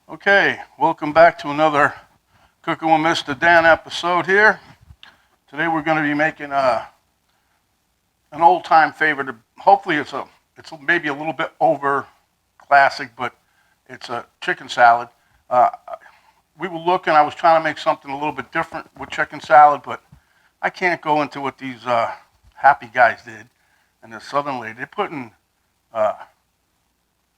Okay, welcome back to another Cooking with Mr. Dan episode here. Today we're going to be making an old-time favorite. Hopefully it's maybe a little bit over classic, but it's a chicken salad. We were looking, I was trying to make something a little bit different with chicken salad, but I can't go into what these happy guys did and the southern lady. They're putting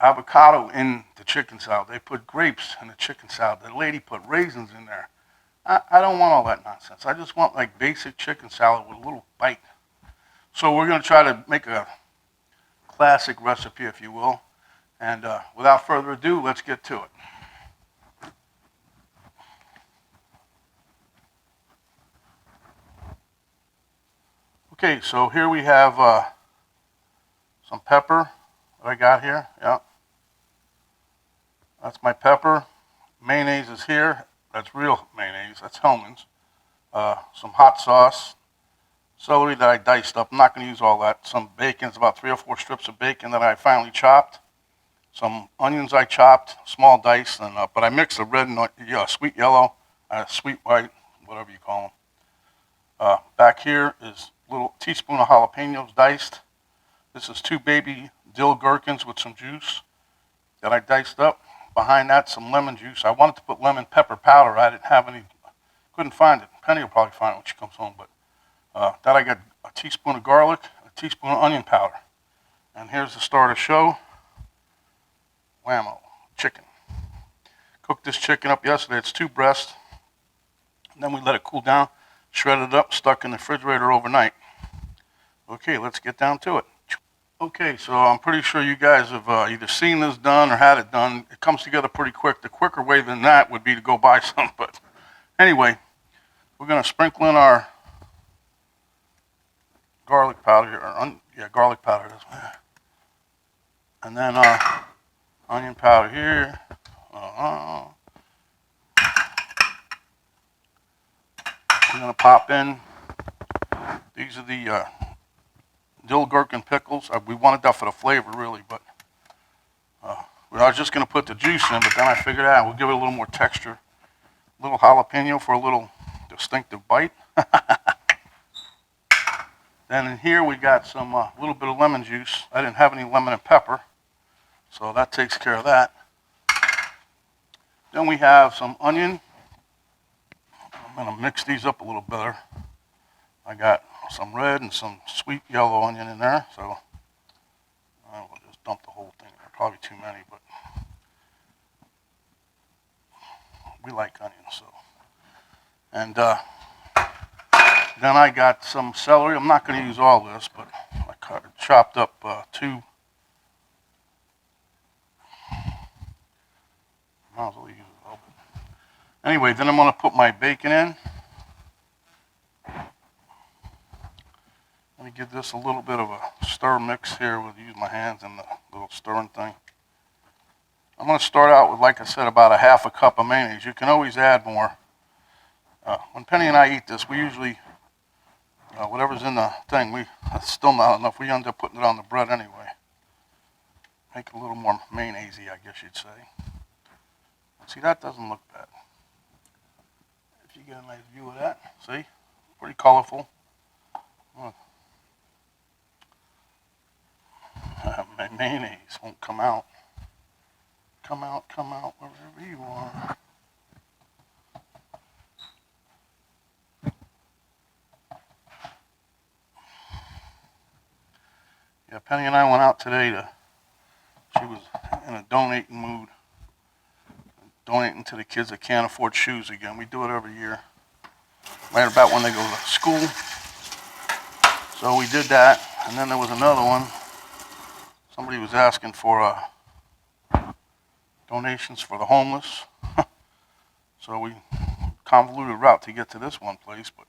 avocado in the chicken salad. They put grapes in the chicken salad. The lady put raisins in there. I don't want all that nonsense. I just want like basic chicken salad with a little bite. So we're going to try to make a classic recipe, if you will. And without further ado, let's get to it. Okay, so here we have some pepper that I got here. Yeah. That's my pepper. Mayonnaise is here. That's real mayonnaise. That's Hellmann's. Some hot sauce. Celery that I diced up. I'm not going to use all that. Some bacon. It's about 3 or 4 strips of bacon that I finely chopped. Some onions I chopped, small dice. But I mixed the red and sweet yellow, sweet white, whatever you call them. Back here is a little teaspoon of jalapenos diced. This is 2 baby dill gherkins with some juice that I diced up. Behind that, some lemon juice. I wanted to put lemon pepper powder. I didn't have any, couldn't find it. Penny will probably find it when she comes home. But that I got a teaspoon of garlic, a teaspoon of onion powder. And here's the star of the show. Whammo, chicken. Cooked this chicken up yesterday. It's 2 breasts. And then we let it cool down, shredded it up, stuck in the refrigerator overnight. Okay, let's get down to it. Okay, so I'm pretty sure you guys have either seen this done or had it done. It comes together pretty quick. The quicker way than that would be to go buy some. But anyway, we're going to sprinkle in our garlic powder here. Garlic powder. And then onion powder here. We're going to pop in. These are the dill gherkin pickles. We wanted that for the flavor, really, but I was just going to put the juice in, but then I figured out we'll give it a little more texture. A little jalapeno for a little distinctive bite. Then in here we got some little bit of lemon juice. I didn't have any lemon and pepper, so that takes care of that. Then we have some onion. I'm going to mix these up a little better. I got some red and some sweet yellow onion in there, so I will just dump the whole thing. There are probably too many, but we like onions. So, and then I got some celery. I'm not going to use all this, but I chopped up 2. Might as well use it a little bit. Anyway, then I'm going to put my bacon in. Let me give this a little bit of a stir mix here. We'll use my hands and the little stirring thing. I'm going to start out with, like I said, about a half a cup of mayonnaise. You can always add more. When Penny and I eat this, we usually, whatever's in the thing, that's still not enough. We end up putting it on the bread anyway. Make it a little more mayonnaise-y, I guess you'd say. See, that doesn't look bad. If you get a nice view of that, see? Pretty colorful. My mayonnaise won't come out. Come out, wherever you are. Yeah, Penny and I went out today she was in a donating mood. Donating to the kids that can't afford shoes again. We do it every year. Right about when they go to school. So we did that, and then there was another one. Somebody was asking for donations for the homeless. So we convoluted route to get to this one place, but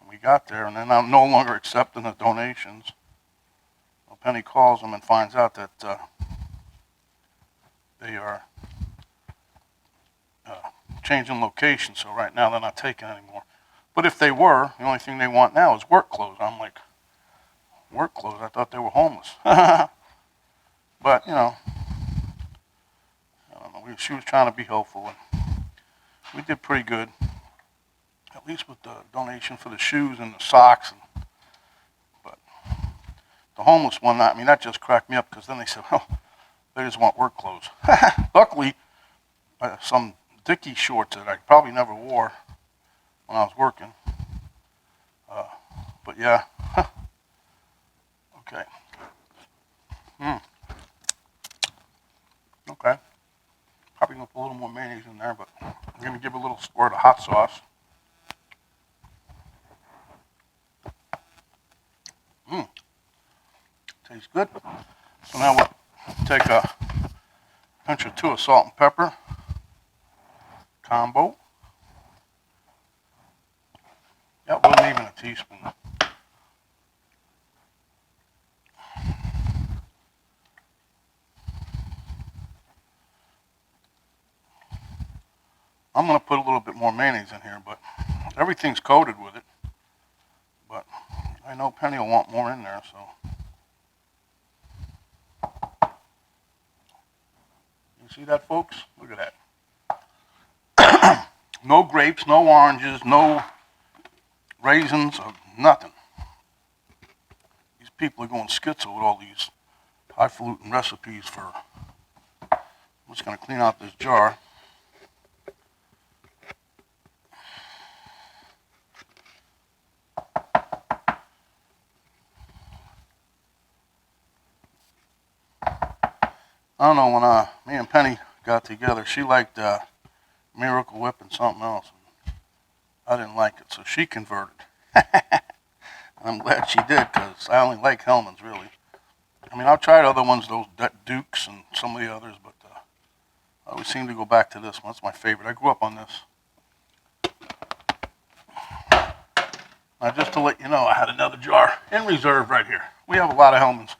we got there, and then I'm no longer accepting the donations. Well, Penny calls them and finds out that they are changing location, so right now they're not taking anymore. But if they were, the only thing they want now is work clothes. I'm like, work clothes? I thought they were homeless. But, I don't know. she was trying to be helpful, and we did pretty good, at least with the donation for the shoes and the socks. But the homeless one, I mean, that just cracked me up, because then they said, well, they just want work clothes. Luckily, some Dickie shorts that I probably never wore when I was working. But yeah, okay. Okay. Probably gonna put a little more mayonnaise in there, but I'm gonna give a little squirt of hot sauce. Tastes good. So now we'll take a pinch or two of salt and pepper combo. Yeah, wasn't even a teaspoon. I'm going to put a little bit more mayonnaise in here, but everything's coated with it. But I know Penny will want more in there, so. You see that, folks? Look at that. No grapes, no oranges, no raisins, or nothing. These people are going schizo with all these highfalutin recipes for. I'm just going to clean out this jar. I don't know, when me and Penny got together, she liked Miracle Whip and something else. I didn't like it, so she converted. I'm glad she did, because I only like Hellmann's, really. I mean, I've tried other ones, those Dukes and some of the others, but I always seem to go back to this one. That's my favorite. I grew up on this. Now, just to let you know, I had another jar in reserve right here. We have a lot of Hellmann's.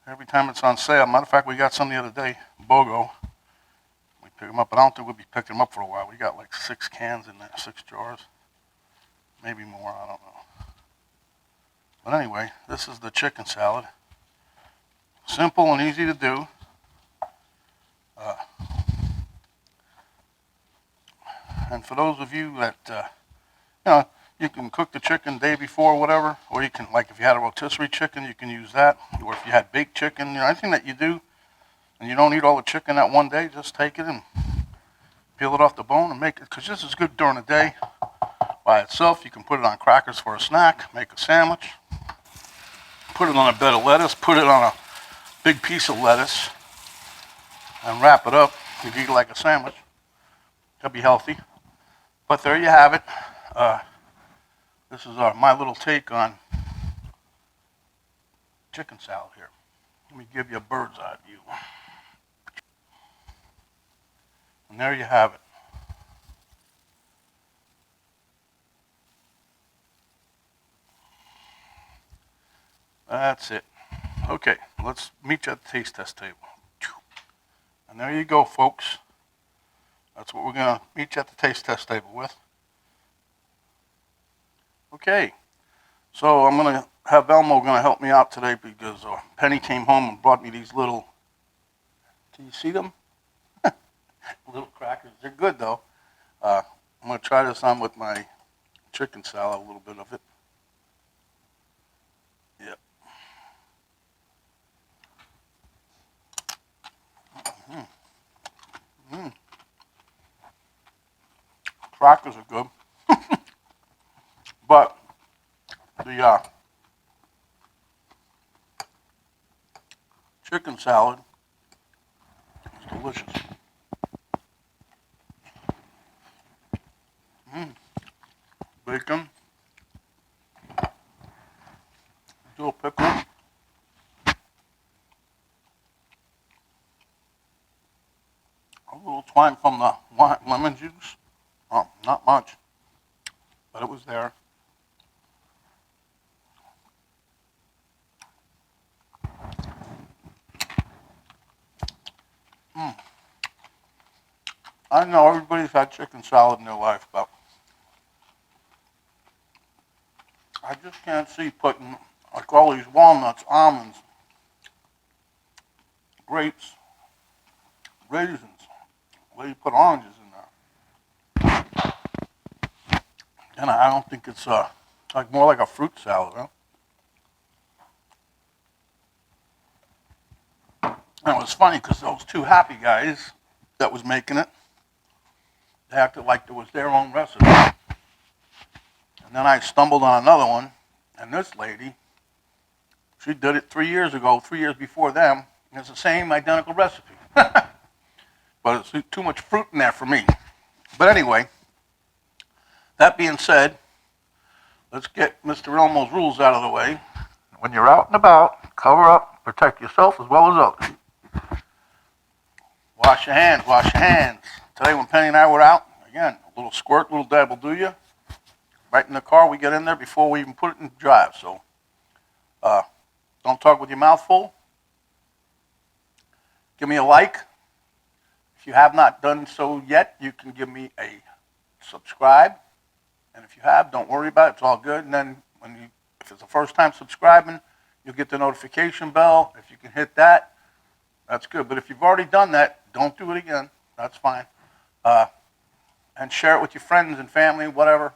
Every time it's on sale. Matter of fact, we got some the other day, BOGO. We pick them up, but I don't think we'll be picking them up for a while. We got like 6 cans in there, 6 jars. Maybe more, I don't know. But anyway, this is the chicken salad. Simple and easy to do. And for those of you that, you know, you can cook the chicken the day before or whatever, or you can, like if you had a rotisserie chicken, you can use that. Or if you had baked chicken, you know, anything that you do, and you don't eat all the chicken that one day, just take it and peel it off the bone and make it, because this is good during the day by itself. You can put it on crackers for a snack, make a sandwich, put it on a bed of lettuce, put it on a big piece of lettuce, and wrap it up. You can eat it like a sandwich. It'll be healthy. But there you have it. This is my little take on chicken salad here. Let me give you a bird's eye view. And there you have it. That's it. Okay, let's meet you at the taste test table. And there you go, folks. That's what we're going to meet you at the taste test table with. Okay, so I'm going to have Elmo going to help me out today, because Penny came home and brought me these little, can you see them? Little crackers. They're good, though. I'm going to try this on with my chicken salad, a little bit of it. Yep. Crackers are good. But the chicken salad is delicious. Bacon, dill pickle, a little twine from the lemon juice. Oh, not much, but it was there. I know everybody's had chicken salad in their life, but I just can't see putting like all these walnuts, almonds, grapes, raisins, way you put oranges in there. And I don't think it's like more like a fruit salad, huh? And it was funny because those two happy guys that was making it, they acted like it was their own recipe. And then I stumbled on another one, and this lady, she did it 3 years ago, 3 years before them, and it's the same identical recipe. But it's too much fruit in there for me. But anyway, that being said, let's get Mr. Elmo's rules out of the way. When you're out and about, cover up, protect yourself as well as others. Wash your hands, wash your hands. Today when Penny and I were out, again, a little squirt, a little dab will do you. Right in the car, we get in there before we even put it in drive. So don't talk with your mouth full. Give me a like. If you have not done so yet, you can give me a subscribe. And if you have, don't worry about it. It's all good. And then if it's the first time subscribing, you'll get the notification bell. If you can hit that, that's good. But if you've already done that, don't do it again. That's fine. And share it with your friends and family, whatever.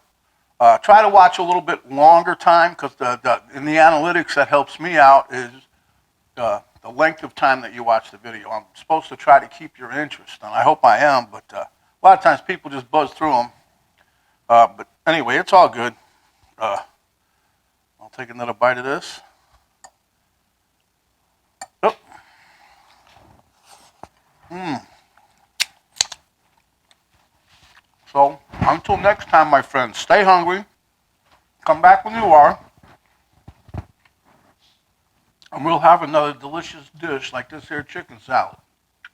Try to watch a little bit longer time because in the analytics that helps me out is the length of time that you watch the video. I'm supposed to try to keep your interest, and I hope I am, but a lot of times people just buzz through them. But anyway, it's all good. I'll take another bite of this. Oh. So, until next time, my friends, stay hungry. Come back when you are. And we'll have another delicious dish like this here chicken salad.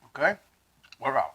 Okay? We're out.